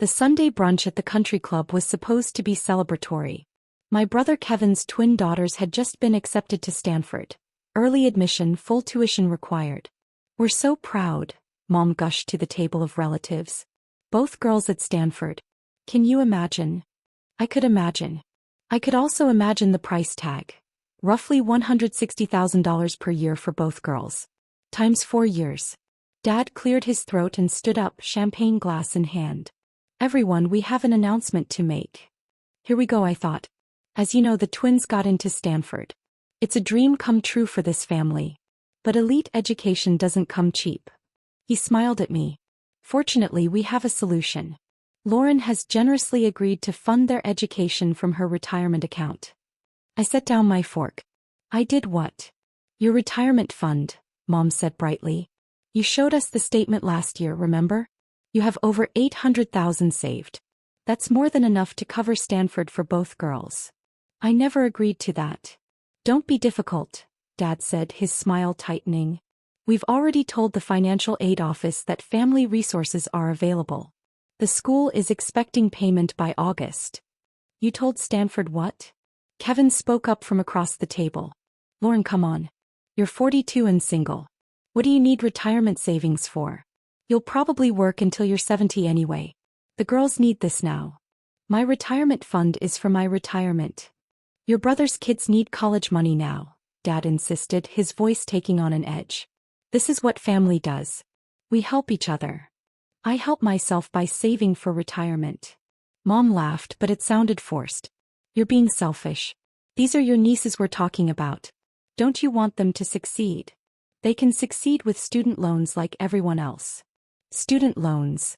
The Sunday brunch at the country club was supposed to be celebratory. My brother Kevin's twin daughters had just been accepted to Stanford. Early admission, full tuition required. "We're so proud," Mom gushed to the table of relatives. "Both girls at Stanford. Can you imagine?" I could imagine. I could also imagine the price tag. Roughly $160,000 per year for both girls. Times 4 years. Dad cleared his throat and stood up, champagne glass in hand. "Everyone, we have an announcement to make." Here we go, I thought. As you know, the twins got into Stanford. It's a dream come true for this family. But elite education doesn't come cheap. He smiled at me. "Fortunately, we have a solution. Lauren has generously agreed to fund their education from her retirement account." I set down my fork. "I did what?" "Your retirement fund," Mom said brightly. "You showed us the statement last year, remember? You have over $800,000 saved. That's more than enough to cover Stanford for both girls." "I never agreed to that." "Don't be difficult," Dad said, his smile tightening. "We've already told the financial aid office that family resources are available. The school is expecting payment by August." "You told Stanford what?" Kevin spoke up from across the table. "Lauren, come on. You're 42 and single. What do you need retirement savings for? You'll probably work until you're 70 anyway. The girls need this now." "My retirement fund is for my retirement." "Your brother's kids need college money now," Dad insisted, his voice taking on an edge. "This is what family does. We help each other. I help myself by saving for retirement." Mom laughed, but it sounded forced. "You're being selfish. These are your nieces we're talking about. Don't you want them to succeed? They can succeed with student loans like everyone else." "Student loans?"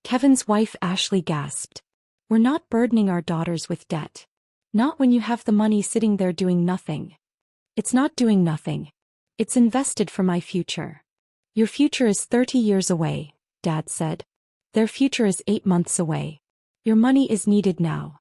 Kevin's wife Ashley gasped. "We're not burdening our daughters with debt. Not when you have the money sitting there doing nothing." "It's not doing nothing. It's invested for my future." "Your future is 30 years away," Dad said. "Their future is 8 months away. Your money is needed now."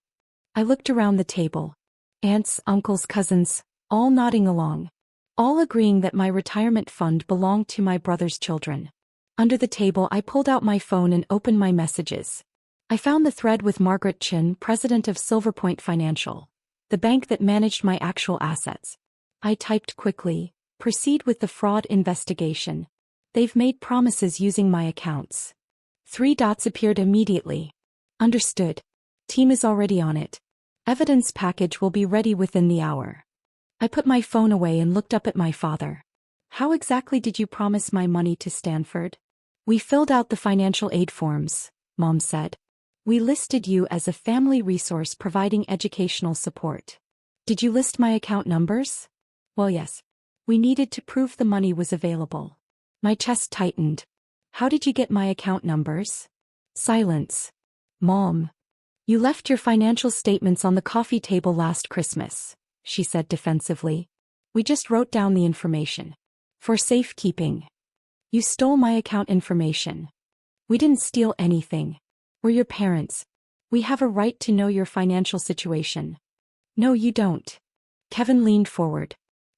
I looked around the table. Aunts, uncles, cousins, all nodding along. All agreeing that my retirement fund belonged to my brother's children. Under the table, I pulled out my phone and opened my messages. I found the thread with Margaret Chin, president of Silverpoint Financial, the bank that managed my actual assets. I typed quickly, "Proceed with the fraud investigation. They've made promises using my accounts." 3 dots appeared immediately. "Understood. Team is already on it. Evidence package will be ready within the hour." I put my phone away and looked up at my father. "How exactly did you promise my money to Stanford?" "We filled out the financial aid forms," Mom said. "We listed you as a family resource providing educational support." "Did you list my account numbers?" "Well, yes. We needed to prove the money was available." My chest tightened. "How did you get my account numbers?" Silence. "Mom. You left your financial statements on the coffee table last Christmas," she said defensively. "We just wrote down the information. For safekeeping." "You stole my account information." "We didn't steal anything. We're your parents. We have a right to know your financial situation." "No, you don't." Kevin leaned forward.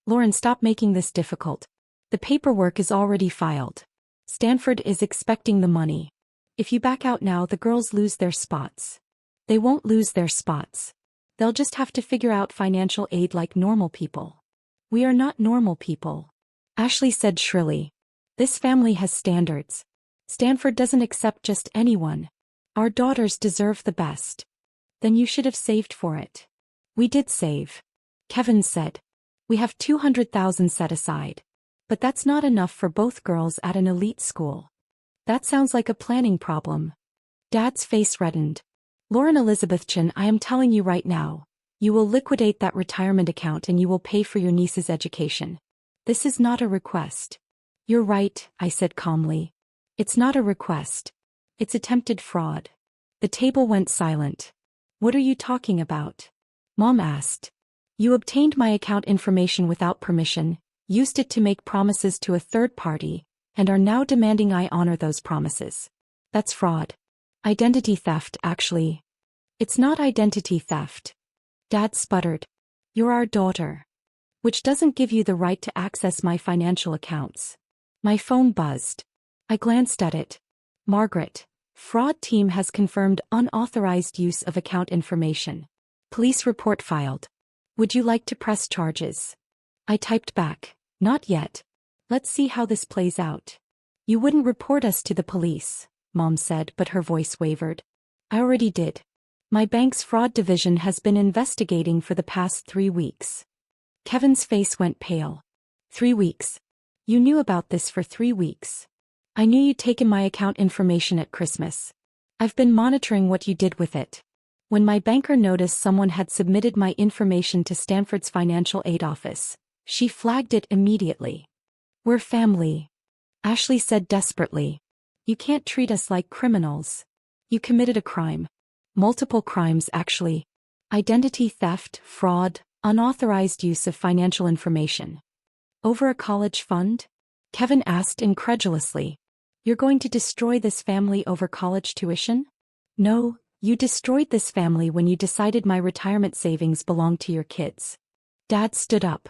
"Lauren, stop making this difficult. The paperwork is already filed. Stanford is expecting the money. If you back out now, the girls lose their spots." "They won't lose their spots. They'll just have to figure out financial aid like normal people." "We are not normal people," Ashley said shrilly. "This family has standards. Stanford doesn't accept just anyone. Our daughters deserve the best." "Then you should have saved for it." "We did save," Kevin said. "We have $200,000 set aside. But that's not enough for both girls at an elite school." "That sounds like a planning problem." Dad's face reddened. "Lauren Elizabeth Chin, I am telling you right now, you will liquidate that retirement account and you will pay for your niece's education. This is not a request." "You're right," I said calmly. "It's not a request. It's attempted fraud." The table went silent. "What are you talking about?" Mom asked. "You obtained my account information without permission, used it to make promises to a third party, and are now demanding I honor those promises. That's fraud. Identity theft, actually." "It's not identity theft." Dad sputtered. "You're our daughter. Which doesn't give you the right to access my financial accounts." My phone buzzed. I glanced at it. "Margaret, Fraud team has confirmed unauthorized use of account information. Police report filed. Would you like to press charges? I typed back, not yet. Let's see how this plays out. You wouldn't report us to the police, Mom said, but her voice wavered. I already did. My bank's fraud division has been investigating for the past 3 weeks. Kevin's face went pale. 3 weeks. You knew about this for 3 weeks. I knew you'd taken my account information at Christmas. I've been monitoring what you did with it. When my banker noticed someone had submitted my information to Stanford's financial aid office, she flagged it immediately. We're family, Ashley said desperately. You can't treat us like criminals. You committed a crime. Multiple crimes, actually. Identity theft, fraud, unauthorized use of financial information. Over a college fund? Kevin asked incredulously. You're going to destroy this family over college tuition? No, you destroyed this family when you decided my retirement savings belonged to your kids. Dad stood up.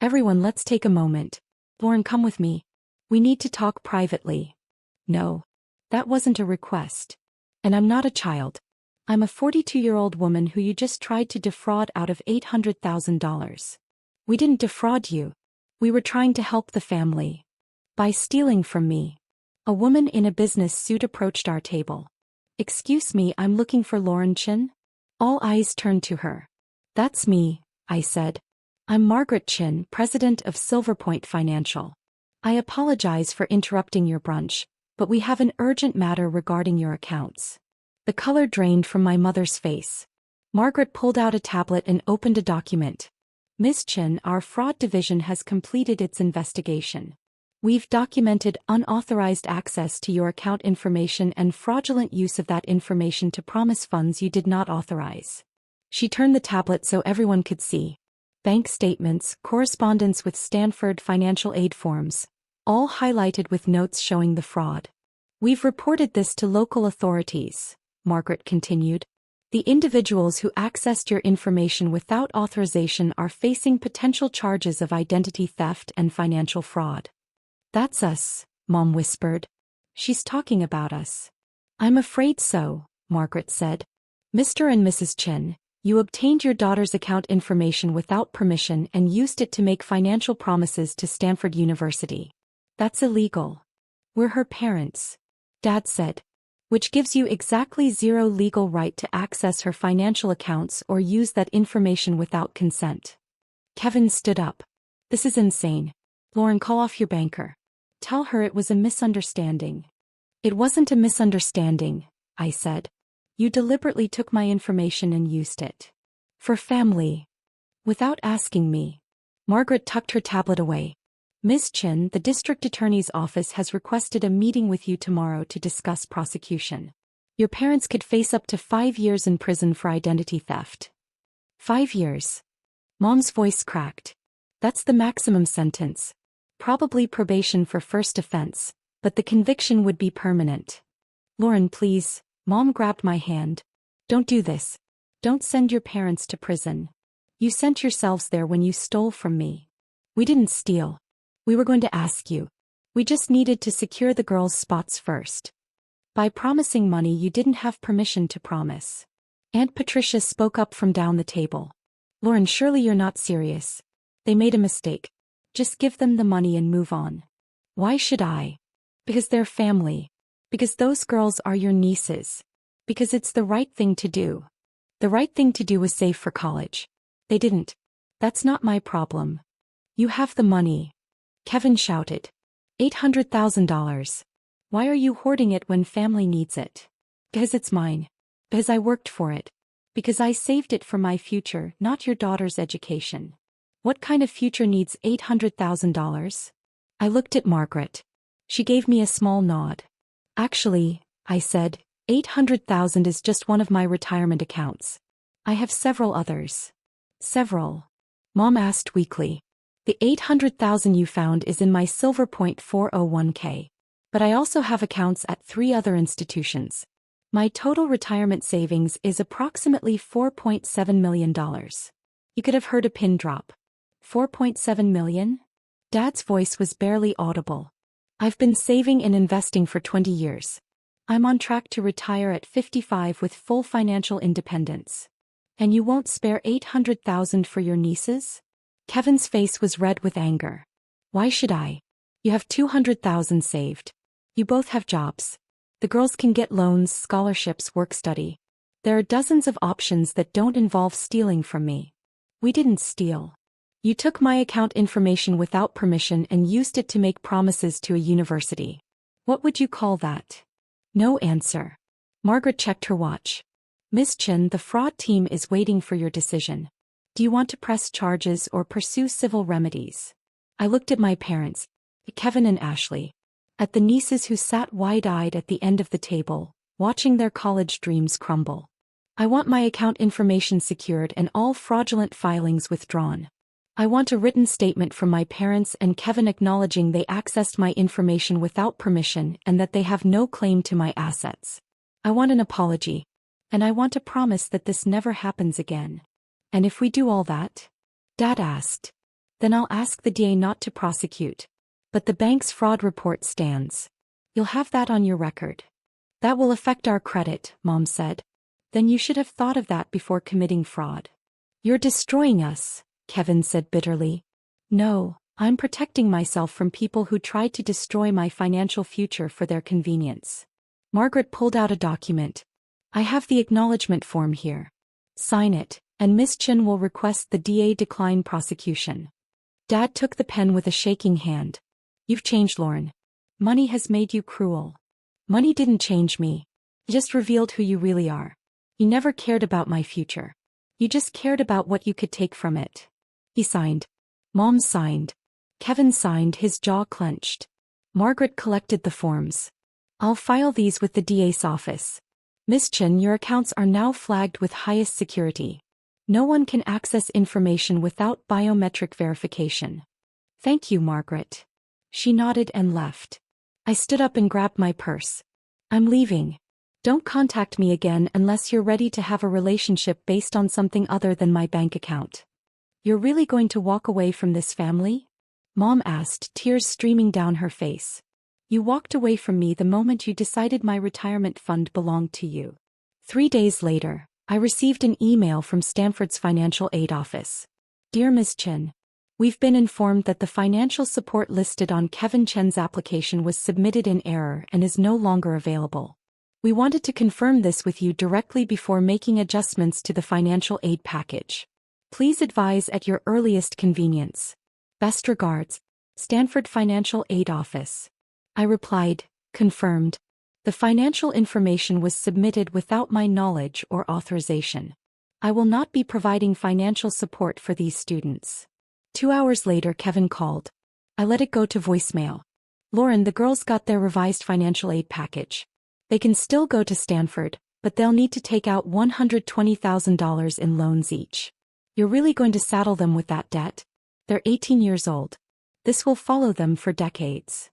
Everyone, let's take a moment. Lauren, come with me. We need to talk privately. No. That wasn't a request. And I'm not a child. I'm a 42-year-old woman who you just tried to defraud out of $800,000. We didn't defraud you. We were trying to help the family. By stealing from me. A woman in a business suit approached our table. Excuse me, I'm looking for Lauren Chin? All eyes turned to her. That's me, I said. I'm Margaret Chin, president of Silverpoint Financial. I apologize for interrupting your brunch, but we have an urgent matter regarding your accounts. The color drained from my mother's face. Margaret pulled out a tablet and opened a document. Ms. Chin, our fraud division has completed its investigation. We've documented unauthorized access to your account information and fraudulent use of that information to promise funds you did not authorize. She turned the tablet so everyone could see. Bank statements, correspondence with Stanford financial aid forms, all highlighted with notes showing the fraud. We've reported this to local authorities, Margaret continued. The individuals who accessed your information without authorization are facing potential charges of identity theft and financial fraud. That's us, Mom whispered. She's talking about us. I'm afraid so, Margaret said. Mr. and Mrs. Chin, you obtained your daughter's account information without permission and used it to make financial promises to Stanford University. That's illegal. We're her parents, Dad said. Which gives you exactly zero legal right to access her financial accounts or use that information without consent. Kevin stood up. This is insane. Lauren, call off your banker. Tell her it was a misunderstanding. It wasn't a misunderstanding, I said. You deliberately took my information and used it. For family. Without asking me. Margaret tucked her tablet away. Ms. Chin, the district attorney's office has requested a meeting with you tomorrow to discuss prosecution. Your parents could face up to 5 years in prison for identity theft. 5 years. Mom's voice cracked. That's the maximum sentence. Probably probation for first offense, but the conviction would be permanent. Lauren, please. Mom grabbed my hand. Don't do this. Don't send your parents to prison. You sent yourselves there when you stole from me. We didn't steal. We were going to ask you. We just needed to secure the girls' spots first. By promising money you didn't have permission to promise. Aunt Patricia spoke up from down the table. Lauren, surely you're not serious. They made a mistake. Just give them the money and move on. Why should I? Because they're family. Because those girls are your nieces. Because it's the right thing to do. The right thing to do was save for college. They didn't. That's not my problem. You have the money. Kevin shouted. $800,000. Why are you hoarding it when family needs it? Because it's mine. Because I worked for it. Because I saved it for my future, not your daughter's education. What kind of future needs $800,000? I looked at Margaret. She gave me a small nod. Actually, I said, 800,000 is just one of my retirement accounts. I have several others. Several. Mom asked weakly. The 800,000 you found is in my Silverpoint 401k. But I also have accounts at 3 other institutions. My total retirement savings is approximately $4.7 million. You could have heard a pin drop. 4.7 million? Dad's voice was barely audible. I've been saving and investing for 20 years. I'm on track to retire at 55 with full financial independence. And you won't spare $800,000 for your nieces? Kevin's face was red with anger. Why should I? You have $200,000 saved. You both have jobs. The girls can get loans, scholarships, work study. There are dozens of options that don't involve stealing from me. We didn't steal. You took my account information without permission and used it to make promises to a university. What would you call that? No answer. Margaret checked her watch. Miss Chin, the fraud team is waiting for your decision. Do you want to press charges or pursue civil remedies? I looked at my parents, Kevin and Ashley, at the nieces who sat wide-eyed at the end of the table, watching their college dreams crumble. I want my account information secured and all fraudulent filings withdrawn. I want a written statement from my parents and Kevin acknowledging they accessed my information without permission and that they have no claim to my assets. I want an apology. And I want a promise that this never happens again. And if we do all that? Dad asked. Then I'll ask the DA not to prosecute. But the bank's fraud report stands. You'll have that on your record. That will affect our credit, Mom said. Then you should have thought of that before committing fraud. You're destroying us, Kevin said bitterly. No, I'm protecting myself from people who tried to destroy my financial future for their convenience. Margaret pulled out a document. I have the acknowledgement form here. Sign it, and Miss Chin will request the DA decline prosecution. Dad took the pen with a shaking hand. You've changed, Lauren. Money has made you cruel. Money didn't change me. It just revealed who you really are. You never cared about my future. You just cared about what you could take from it. He signed. Mom signed. Kevin signed, his jaw clenched. Margaret collected the forms. I'll file these with the DA's office. Miss Chin, your accounts are now flagged with highest security. No one can access information without biometric verification. Thank you, Margaret. She nodded and left. I stood up and grabbed my purse. I'm leaving. Don't contact me again unless you're ready to have a relationship based on something other than my bank account. You're really going to walk away from this family? Mom asked, tears streaming down her face. You walked away from me the moment you decided my retirement fund belonged to you. 3 days later, I received an email from Stanford's financial aid office. Dear Ms. Chin, we've been informed that the financial support listed on Kevin Chen's application was submitted in error and is no longer available. We wanted to confirm this with you directly before making adjustments to the financial aid package. Please advise at your earliest convenience. Best regards, Stanford Financial Aid Office. I replied, confirmed. The financial information was submitted without my knowledge or authorization. I will not be providing financial support for these students. 2 hours later, Kevin called. I let it go to voicemail. Lauren, the girls got their revised financial aid package. They can still go to Stanford, but they'll need to take out $120,000 in loans each. You're really going to saddle them with that debt? They're 18 years old. This will follow them for decades.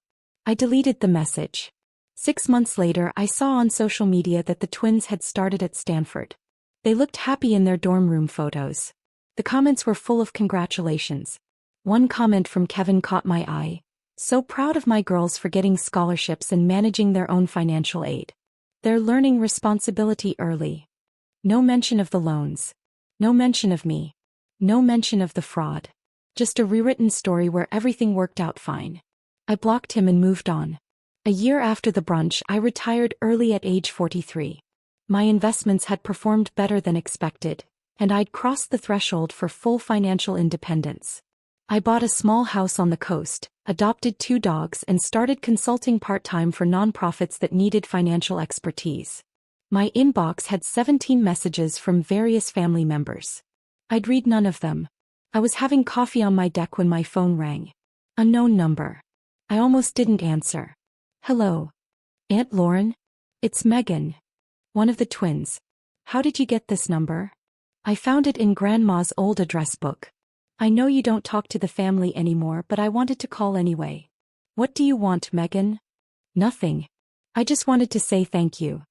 I deleted the message. 6 months later, I saw on social media that the twins had started at Stanford. They looked happy in their dorm room photos. The comments were full of congratulations. One comment from Kevin caught my eye. So proud of my girls for getting scholarships and managing their own financial aid. They're learning responsibility early. No mention of the loans. No mention of me. No mention of the fraud. Just a rewritten story where everything worked out fine. I blocked him and moved on. A year after the brunch, I retired early at age 43. My investments had performed better than expected, and I'd crossed the threshold for full financial independence. I bought a small house on the coast, adopted 2 dogs, and started consulting part-time for nonprofits that needed financial expertise. My inbox had 17 messages from various family members. I'd read none of them. I was having coffee on my deck when my phone rang. Unknown number. I almost didn't answer. Hello. Aunt Lauren? It's Megan. One of the twins. How did you get this number? I found it in Grandma's old address book. I know you don't talk to the family anymore, but I wanted to call anyway. What do you want, Megan? Nothing. I just wanted to say thank you.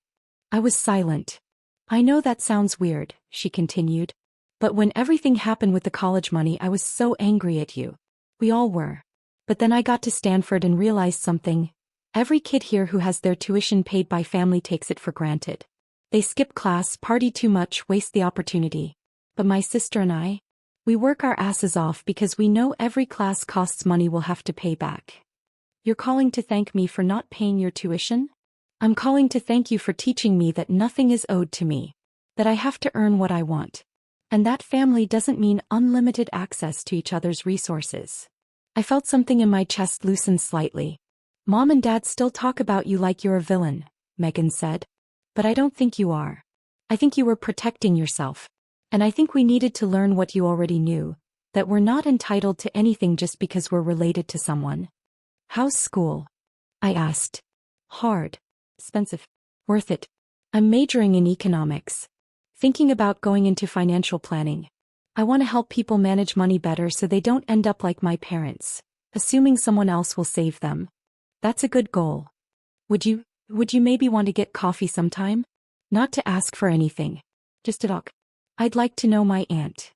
I was silent. I know that sounds weird, she continued. But when everything happened with the college money, I was so angry at you. We all were. But then I got to Stanford and realized something. Every kid here who has their tuition paid by family takes it for granted. They skip class, party too much, waste the opportunity. But my sister and I, we work our asses off because we know every class costs money we'll have to pay back. You're calling to thank me for not paying your tuition? I'm calling to thank you for teaching me that nothing is owed to me, that I have to earn what I want. And that family doesn't mean unlimited access to each other's resources. I felt something in my chest loosen slightly. Mom and Dad still talk about you like you're a villain, Megan said. But I don't think you are. I think you were protecting yourself. And I think we needed to learn what you already knew, that we're not entitled to anything just because we're related to someone. How's school? I asked. Hard. Expensive. Worth it. I'm majoring in economics. Thinking about going into financial planning. I want to help people manage money better so they don't end up like my parents, assuming someone else will save them. That's a good goal. Would you maybe want to get coffee sometime? Not to ask for anything. Just to talk. I'd like to know my aunt.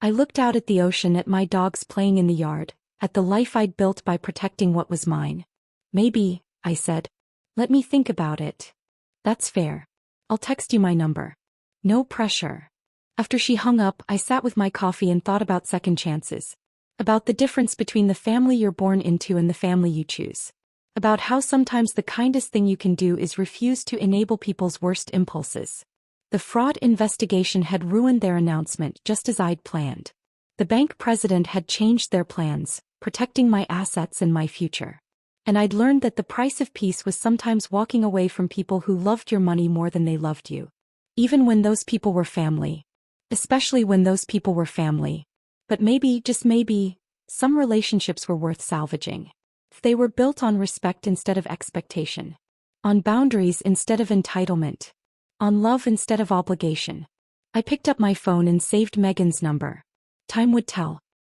I looked out at the ocean, at my dogs playing in the yard, at the life I'd built by protecting what was mine. Maybe, I said. Let me think about it. That's fair. I'll text you my number. No pressure. After she hung up, I sat with my coffee and thought about second chances. About the difference between the family you're born into and the family you choose. About how sometimes the kindest thing you can do is refuse to enable people's worst impulses. The fraud investigation had ruined their announcement just as I'd planned. The bank president had changed their plans, protecting my assets and my future. And I'd learned that the price of peace was sometimes walking away from people who loved your money more than they loved you. Even when those people were family. Especially when those people were family. But maybe, just maybe, some relationships were worth salvaging. If they were built on respect instead of expectation. On boundaries instead of entitlement. On love instead of obligation. I picked up my phone and saved Megan's number. Time would tell.